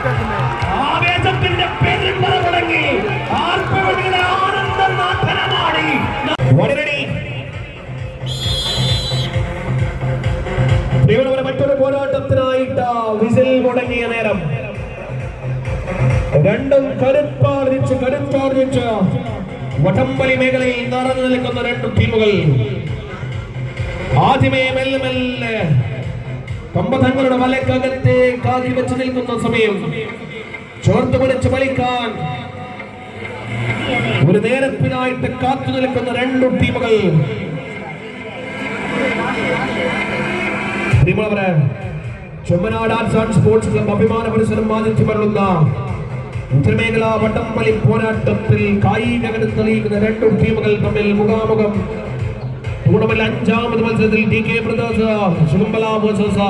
ആവേശത്തിന്റെ പെരുമ്പറ തുടങ്ങി ആർപ്പവടിയുടെ ആനന്ദം നാഥനമാടി മറ്റൊരു പോരാട്ടത്തിനായിട്ട് വിസിൽ മുടങ്ങിയ നേരം രണ്ടും കരുത്താർജിച്ച് വടംവലി മേഖലയിൽ നിറഞ്ഞു നിൽക്കുന്ന രണ്ട് ടീമുകൾ ആദ്യമേ മെല്ലെ മെല്ലെ കമ്പതങ്ങളുടെ വലക്കകത്തെ കാതി വെച്ച് നിൽക്കുന്ന സമയം ചോർത്ത് പിടിച്ച് വലിക്കാൻ ഒരു നേരത്തിനായിട്ട് കാത്തു നിൽക്കുന്ന രണ്ടു ടീമുകൾ. Chemmanad arts and sports club അഭിമാന പരിസരം ആദിത്യം വരുന്ന ഉത്തരമേഖല വടംവലി പോരാട്ടത്തിൽ കായിക കരുത്ത് തെളിയിക്കുന്ന രണ്ടു ടീമുകൾ തമ്മിൽ മുഖാമുഖം. ടൂർണമെന്റ് അഞ്ചാമത് മത്സരത്തിൽ DK ബ്രദേഴ്സ് ശുംബല വേഴ്സസ്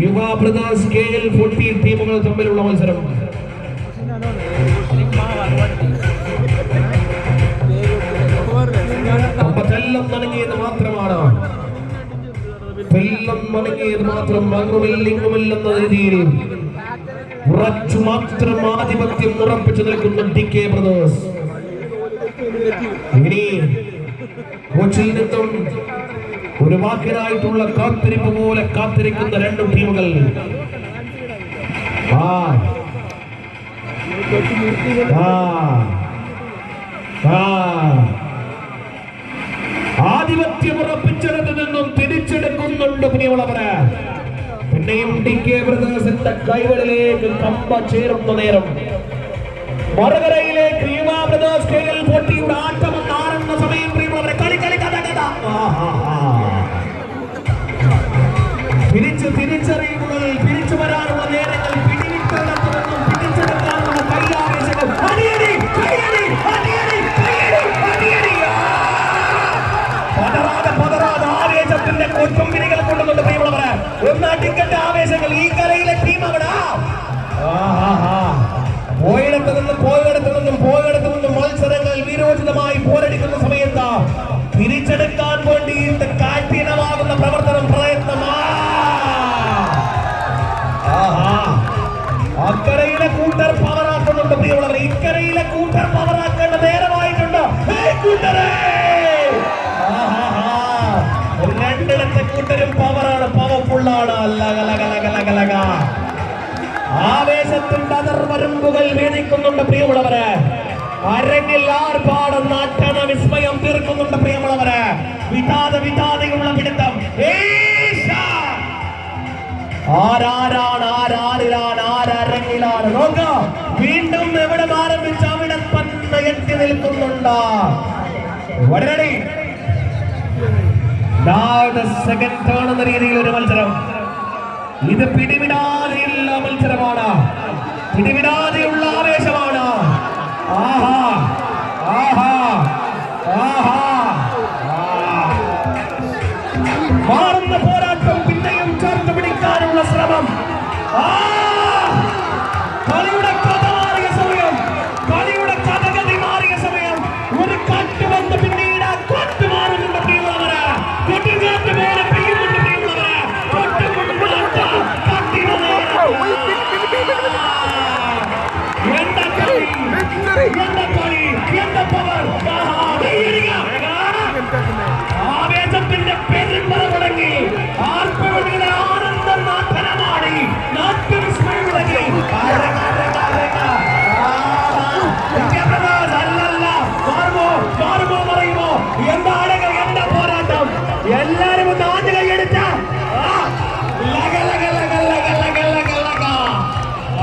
യുവ ബ്രദേഴ്സ് KL40 ടീമുകൾ തമ്മിലുള്ള മത്സരം. തെല്ലം നനങ്ങിയത് മാത്രമാണ്, തെല്ലം നനങ്ങിയത് മാത്രം, അങ്ങുമില്ലിങ്ങുമില്ലെന്ന രീതിയിൽ ഉറച്ചു മാത്രം ആധിപത്യം ഉറപ്പിച്ചു നിൽക്കുന്ന DK ബ്രദേഴ്സ്. ഇനി കോച്ചിൽ നിന്നും ഒരു വാക്കിനായിട്ടുള്ള കാത്തിരിപ്പ് പോലെ കാത്തിരിക്കുന്ന രണ്ടു ടീമുകൾ. ആധിപത്യം ഉറപ്പിച്ചിടത്ത് നിന്നും തിരിച്ചെടുക്കുന്നുണ്ട് പ്രിയമുള്ളവരെ. പിന്നെയും DK ബ്രദേഴ്സിന്റെ കൈകളിലേക്ക് കമ്പ ചേരുന്ന നേരം മറുകരയിലേക്ക് യുവ ബ്രദേഴ്സ് KL40 ആട്ടം മാറുന്ന സമയം പ്രിയമുള്ളവരെ തിരിച്ചറിയുമ്പോൾ തിരിച്ചു വരാനുള്ള നേരങ്ങൾ പിടിവിട്ടു പിടിച്ചെടുക്കാനുള്ള കൈയാവേശങ്ങൾ. ആവേശത്തിന്റെ കൊച്ചുംപിരികൾ കൊണ്ടുവന്നുണ്ട് പ്രിയമുള്ളവരെ. ഒന്നാ ടിക്കറ്റ് ആവേശങ്ങൾ ഈ കരയിലെ ടീം അവിടെ പോയിടത്ത് നിന്നും മത്സരങ്ങൾ വിരോചിതമായി പോരടിക്കുന്ന സമയത്ത് തിരിച്ചെടുക്കാൻ വേണ്ടിയിട്ട് കാഠിന്യമാകുന്ന പ്രവർത്തനം പ്രയത്നമാ. അക്കരയിലെ കൂട്ടർ പവറാക്കുന്നുണ്ട് പ്രിയമുള്ളവർ, ഇക്കരയിലെ കൂട്ടർ പവറാക്കേണ്ട നേരമായിട്ടുണ്ട്. രണ്ടിടത്തെ കൂട്ടരും പവറാണ്, പവർഫുള്ളാണ്. ആവേശത്തിന്റെ അതിർവരമ്പുകൾ വേദിക്കുന്നുണ്ട് പ്രിയമുള്ളവരെ. അരങ്ങിൽ ആർപ്പാടും നാട്ടണ വിസ്മയം തീർക്കുന്നുണ്ട് പ്രിയമുള്ളവരെ. വിതാതെയുള്ള പിടുത്തം. ആരാരാണ്, ആരാരിലാണ്, ആരരങ്ങിലാണ് നോക്ക. വീണ്ടും എവിടെ ആരംഭിച്ച അവിടെ തന്നെ എത്തി നിൽക്കുന്നുണ്ട്. വളരെ സെക്കൻഡ് ടേൺ എന്ന രീതിയിൽ ഒരു മത്സരം. ഇത് പിടിവിടാതെയുള്ള മത്സരമാണ്, പിടിവിടാതെയുള്ള ആവേശമാണ്. മാറുന്ന പോരാട്ടം, പിന്നെയും ചേർത്ത് പിടിക്കാനുള്ള ശ്രമം. കളിയുടെ കഥ മാറിയ സമയം, കളിയുടെ കഥഗതി മാറിയ സമയം. ഒരു കാറ്റ് വന്ന് പിന്നീട് ആ കാറ്റ് മാറുന്നുണ്ട് പ്രിയമുള്ളവരെ. കൊട്ടുകാറ്റ് പോലെ പെയ്യുന്നുണ്ട് പ്രിയമുള്ളവരെ. ആവേശത്തിന്റെ പെരുമ്പറ തുടങ്ങി ആർപ്പവടിയുടെ ആനന്ദം നാഥനമാടി നാട്യവിസ്മയം തുടങ്ങി. മാറുമോ പറയുമോ? എന്താണ് എന്റെ പോരാട്ടം? എല്ലാരും ഒന്ന് ആദ്യ കൈയെടുത്ത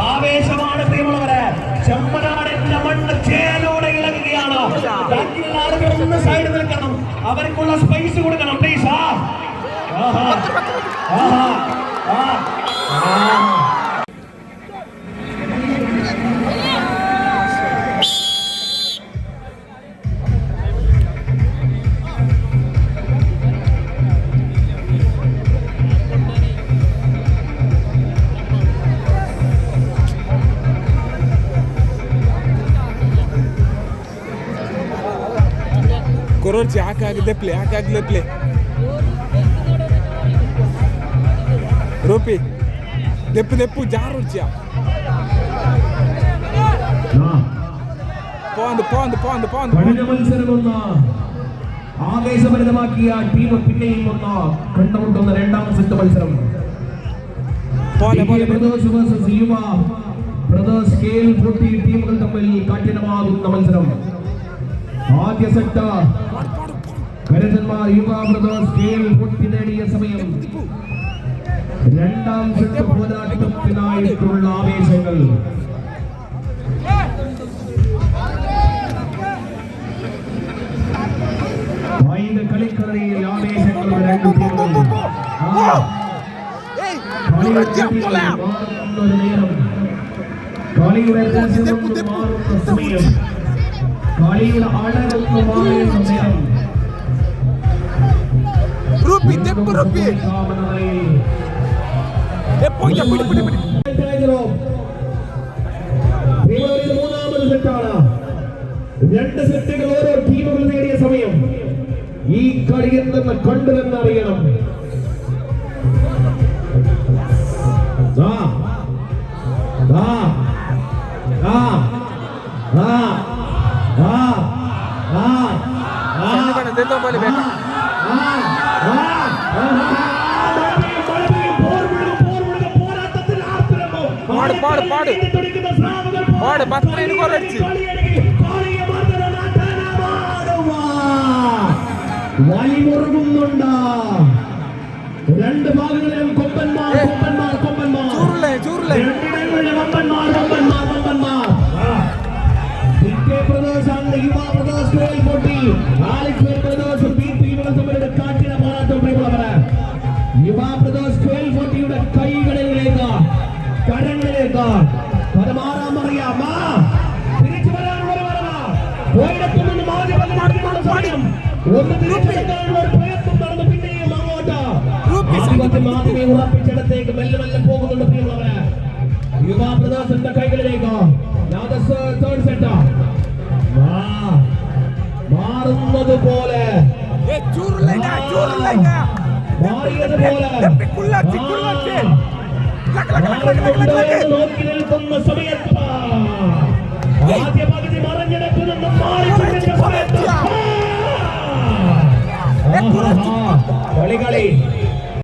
ആവേശമാണ് പ്രിയമുള്ളവരെ. ചെമ്മനാടിന്റെ മണ്ണ് ചേലോടെ ഇളകുകയാണ്. ബാക്കിയുള്ള ആളുകൾ ഒന്ന് സൈഡ് നിൽക്കണം, അവർക്കുള്ള സ്പേസ് കൊടുക്കണം പ്ലീസ്. Короче, ಹಾಕಾಗಿದೆ ಪ್ಲೇ ರೂಪಿ ദെപ്പ് ജാറ് വിളിച്ചാ കഴിഞ്ഞ മത്സരം ഒന്ന് ആവേശഭരിതമാക്കിയ ടീം പിന്നെയും ഒന്ന് കണ്ടുമുട്ടുന്ന രണ്ടാം സെറ്റ് മത്സരം. ബ്രദേഴ്സ് വേഴ്സസ് യുവ ബ്രദേഴ്സ് KL40 ടീമുകൾ തമ്മിൽ കഠിനമാകുന്ന മത്സരം. ആദ്യ സെറ്റ് കരുതന്മാർ യുവ ബ്രദേഴ്സ് KL40 നേടിയ സമയം. രണ്ടാം സെറ്റ് പോരാട്ടത്തിനായിട്ടുള്ള ആവേശങ്ങൾ. കളിക്കളയിൽ ആവേശങ്ങളുടെ രണ്ട് ടീമുകൾ. കളിയുടെ മാറുന്ന സമയം, കളിയുടെ അടങ്ങുന്ന മാറുന്ന നേരം. മൂന്നാമത് സെറ്റാണ്. രണ്ട് സെറ്റുകൾ ഓരോ ടീമുകൾ നേടിയ സമയം. ഈ കളി എന്തെന്ന് കണ്ടുവെന്നറിയണം. വലിമുറുകുന്നുണ്ട്. രണ്ട് ഭാഗങ്ങളിലും കൊമ്പന്മാർ കൊമ്പന്മാർ കൊമ്പന്മാർ, രണ്ടിടങ്ങളിലും കൊമ്പന്മാർ കൊമ്പന്മാർ കൊമ്പന്മാർ. പ്രദേശാണ് യുവ പ്രദേശ് KL40 പ്രദേശ് ടീമുകൾ തമ്മിലുള്ള കാറ്റിന പോരാട്ടം. പ്രിയമുള്ളവരെ, യുവ പ്രദേശ് KL40യുടെ കൈകളിലേക്ക് കരങ്ങളിലേക്ക് പരമാറാമറിയാം. തിരിച്ചു വരാനുള്ള പോയിടത്തിൽ നിന്ന് മാറി സമയം. ഒന്ന് തിരിച്ചെടുക്കാനുള്ള ഒരു പ്രയത്നം നടന്നു. പിന്നെയും അങ്ങോട്ട് ആദ്യമേ ഉറപ്പിച്ചിടത്തേക്ക് മെല്ലെ മെല്ലെ പോകുന്നുണ്ട്. പ്രിയമുള്ളവരെ, യുവ പ്രദേശത്തിന്റെ കൈകളിലേക്ക് തേർഡ് സെറ്റ് മാറുന്നത് പോലെ മാറിയത് പോലെ നോക്കി